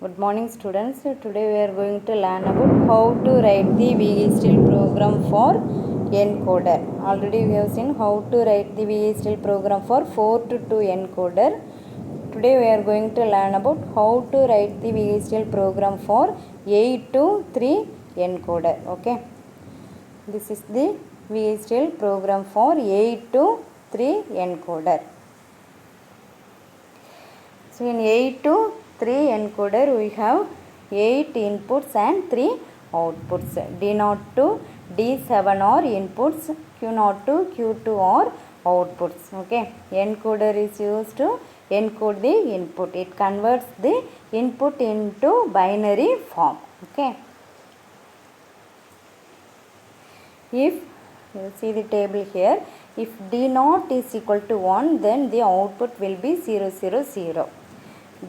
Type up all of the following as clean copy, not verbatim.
Good morning students. Today we are going to learn about how to write the VHDL program for encoder. Already we have seen how to write the VHDL program for 4 to 2 encoder. Today we are going to learn about how to write the VHDL program for 8 to 3 encoder. Okay. This is the VHDL program for 8 to 3 encoder. So in 8 to 3 encoder we have 8 inputs and 3 outputs. D0 to D7 are inputs, Q0 to Q2 are outputs. Okay. Encoder is used to encode the input. It converts the input into binary form. Okay. If you see the table here, if D0 is equal to 1, then the output will be 0, 0, 0.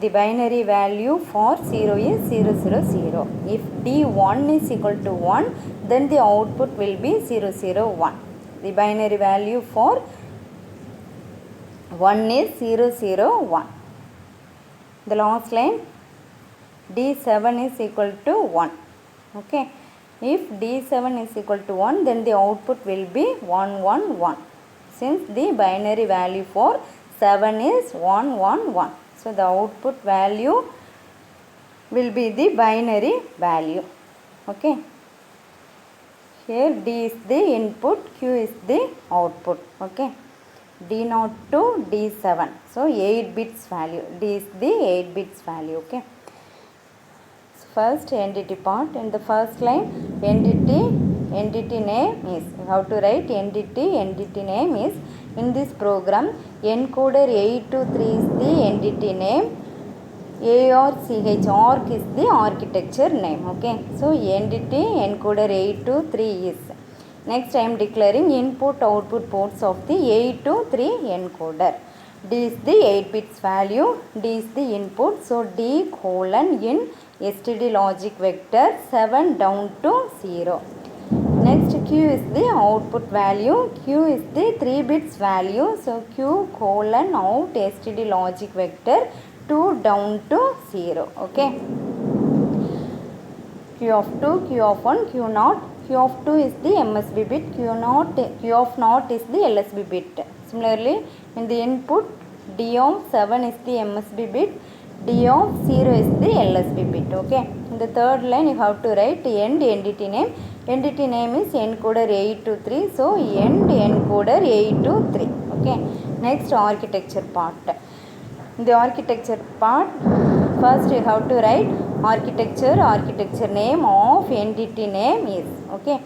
The binary value for 0 is 0, 0, 0. If D1 is equal to 1, then the output will be 0, 0, 1. The binary value for 1 is 0, 0, 1. The last line, D7 is equal to 1. Okay. If D7 is equal to 1, then the output will be 1, 1, 1. Since the binary value for 7 is 1, 1, 1. So the output value will be the binary value. Okay. Here D is the input, Q is the output. Okay. D0 to D7. So 8 bits value. D is the 8 bits value. Okay. First entity part. In the first line, entity name is, how to write entity name is, in this program encoder 8 to 3 is the entity name, ARCH is the architecture name. Okay, so entity encoder 8 to 3 is. Next I am declaring input output ports of the 8 to 3 encoder. D is the 8 bits value, D is the input, so D colon in std logic vector 7 down to 0. Next Q is the output value, Q is the 3 bits value, so Q colon out std logic vector 2 down to 0. Okay. Q of 2, Q of 1, Q naught. Q of 2 is the MSB bit, Q of naught is the LSB bit. Similarly, in the input, D of 7 is the MSB bit, D of 0 is the LSB bit. Okay. In the third line, you have to write end entity name. Entity name is encoder 8 to 3. So, end encoder 8 to 3. Okay. Next, architecture part. In the architecture part, first you have to write architecture name of entity name is. Okay.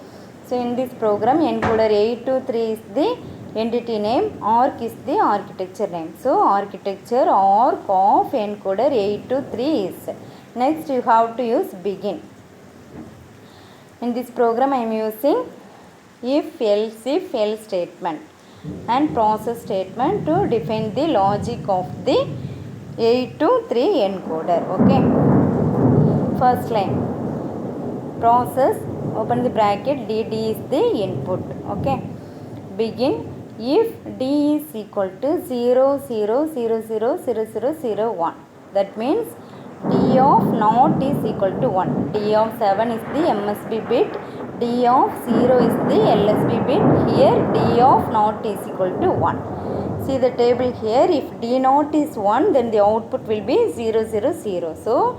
So, in this program, encoder 8 to 3 is the entity name, arc is the architecture name. So, architecture arc of encoder 8 to 3 is. Next, you have to use begin. In this program, I am using if else statement and process statement to define the logic of the 8 to 3 encoder. Okay. First line, process, open the bracket, D is the input. Okay. Begin. If D is equal to 0, 0, 0, 0, 0, 0, 0, 1. That means D of naught is equal to 1. D of 7 is the MSB bit. D of 0 is the LSB bit. Here D of naught is equal to 1. See the table here. If D naught is 1, then the output will be 0, 0, 0. So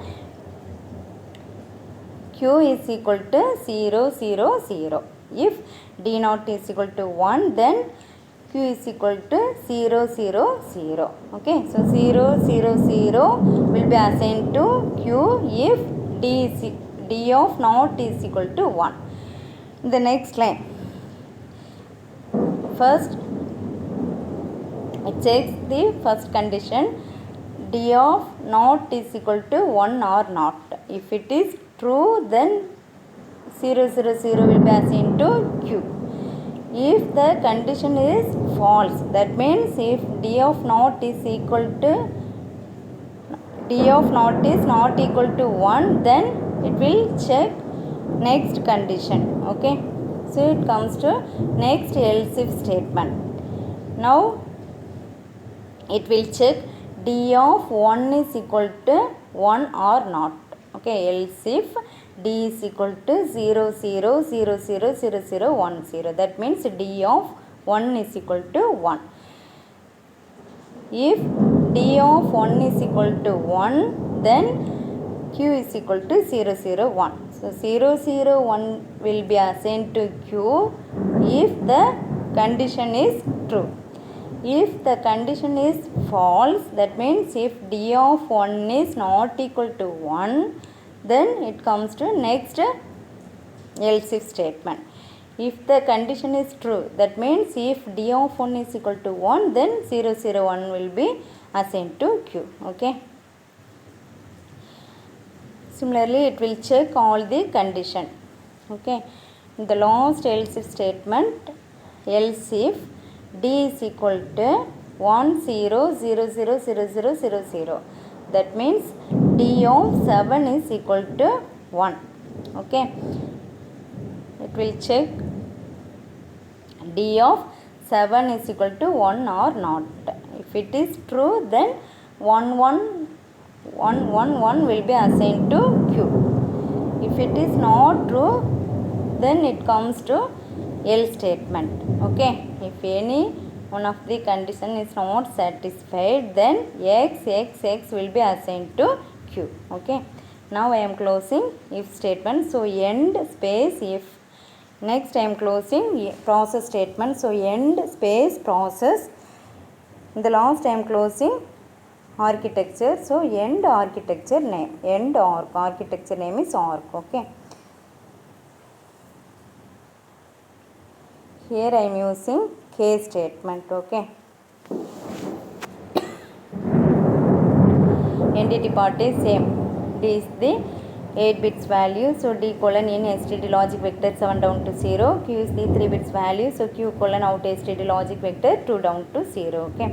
Q is equal to 0, 0, 0. If D naught is equal to 1, then Q is equal to 0, 0, 0. Okay. So 0, 0, 0 will be assigned to Q if D of naught is equal to 1. The next line. First, it checks the first condition. D of naught is equal to 1 or not. If it is true, then 0, 0, 0 will be assigned to Q. If the condition is false, that means if D of naught is not equal to 1, then it will check next condition. Okay. So it comes to next else if statement. Now it will check D of 1 is equal to 1 or not. Okay, else if D is equal to 0 0 0 0 0 0 1 0, that means D of 1 is equal to 1. If D of 1 is equal to 1, then Q is equal to 0 0 1. So 0 0 1 will be assigned to Q if the condition is true. If the condition is false, that means if D of 1 is not equal to 1, then it comes to next else if statement. If the condition is true, that means if D of 1 is equal to 1, then 0 0 1 will be assigned to Q. Okay. Similarly, it will check all the condition. Okay. In the last else if statement, else if D is equal to 1 0 0 0 0 0 0 0, that means D of 7 is equal to 1. Okay. It will check D of 7 is equal to 1 or not. If it is true, then 1 1 1 1 1 will be assigned to Q. If it is not true, then it comes to else statement. Okay. If any one of the condition is not satisfied, then x will be assigned to Q. Okay. Now I am closing if statement. So end space if. Next I am closing process statement. So end space process. In the last I am closing architecture. So end architecture name. End arc. Architecture name is arc. Okay. Here I am using case statement. Okay. Entity part is same. D is the 8 bits value. So D colon in STD logic vector 7 down to 0. Q is the 3 bits value. So Q colon out STD logic vector 2 down to 0. Okay.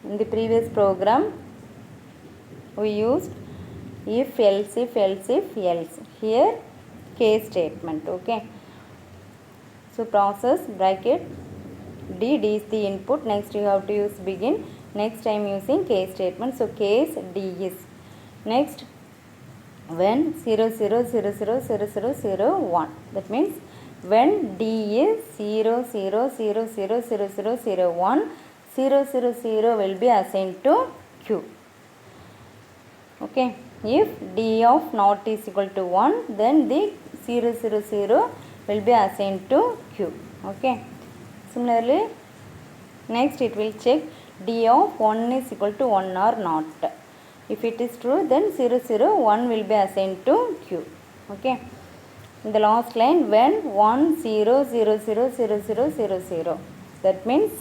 In the previous program, we used if else if else if else. Here case statement. Okay. So process bracket D is the input. Next you have to use begin. Next I am using case statement. So case D is. Next when 0 0 0 0 0 0 0 1. That means when D is 0 0 0 0 0 0 0 1, 0 0 0 will be assigned to Q. Okay. If D of not is equal to 1, then the 0 0 0 will be assigned to Q. Okay. Similarly, next it will check D of 1 is equal to 1 or not. If it is true, then 0 0 1 will be assigned to Q. Okay. In the last line, when 1 0 0 0 0 0 0 0, that means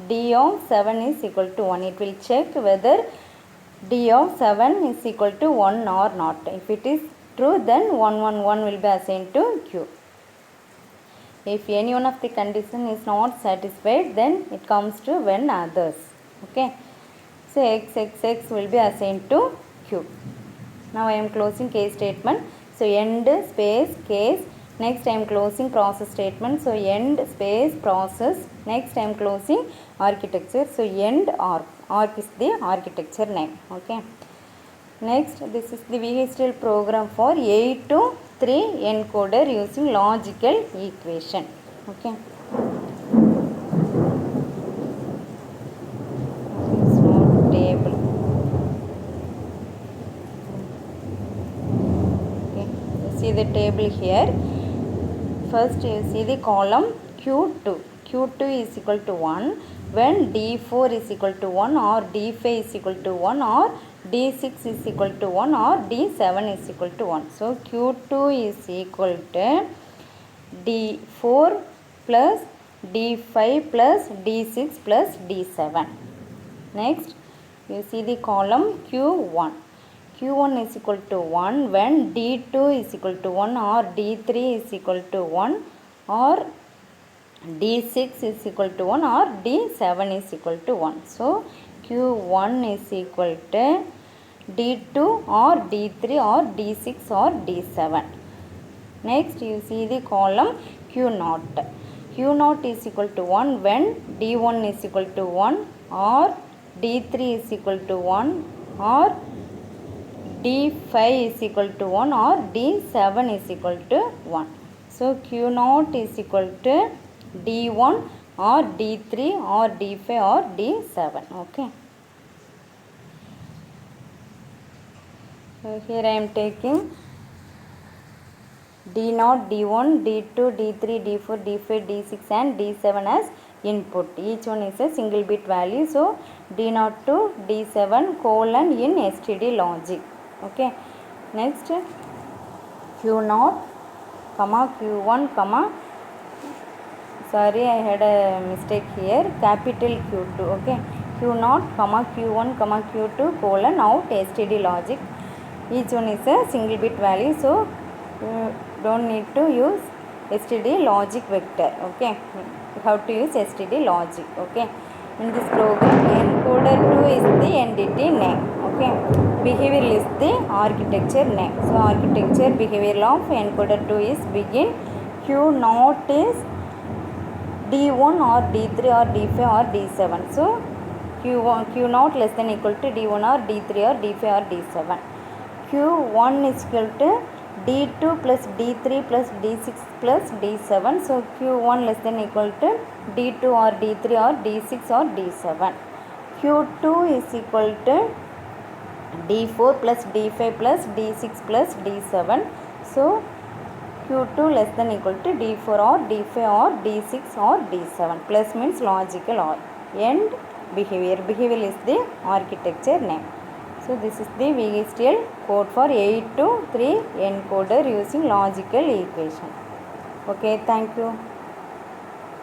D of 7 is equal to 1. It will check whether D of 7 is equal to 1 or not. If it is true, then 1 1 1 will be assigned to Q. If any one of the condition is not satisfied, then it comes to when others. Okay. So x will be assigned to Q. Now I am closing case statement. So end space case. Next I am closing process statement. So end space process. Next I am closing architecture. So end arc. Arc is the architecture name. Okay. Next, this is the VHDL program for 8 to 3 encoder using logical equation. Okay. So table. Okay. You see the table here. First you see the column Q2. Q2 is equal to 1 when D4 is equal to 1 or D5 is equal to 1 or D6 is equal to 1 or D7 is equal to 1. So Q2 is equal to D4 plus D5 plus D6 plus D7. Next you see the column Q1. Q1 is equal to 1 when D2 is equal to 1 or D3 is equal to 1 or D6 is equal to 1 or D7 is equal to 1. So Q1 is equal to D2 or D3 or D6 or D7. Next you see the column Q0. Q0 is equal to 1 when D1 is equal to 1 or D3 is equal to 1 or D5 is equal to 1 or D7 is equal to 1. So Q0 is equal to D1 or D3 or D5 or D7. Okay. So here I am taking D0, D1, D2, D3, D4, D5, D6 and D7 as input. Each one is a single bit value. So D0 to D7 colon in STD logic. Okay. Next Q0 comma Q1 comma, sorry I had a mistake here, capital Q2. Okay. Q0 comma Q1 comma Q2 colon out STD logic. Each one is a single bit value. So don't need to use STD logic vector. Okay, how to use STD logic. Okay, in this program encoder 2 is the entity name. Okay, behavioral is the architecture name. So architecture behavioral of encoder 2 is begin. Q0 is D1 or D3 or D5 or D7. So Q0 less than equal to D1 or D3 or D5 or D7. Q1 is equal to D2 plus D3 plus D6 plus D7. So Q1 less than equal to D2 or D3 or D6 or D7. Q2 is equal to D4 plus D5 plus D6 plus D7. So Q2 less than equal to D4 or D5 or D6 or D7. Plus means logical or. And behavior. Behavioral is the architecture name. So this is the VHDL code for 8 to 3 encoder using logical equation. Okay, thank you.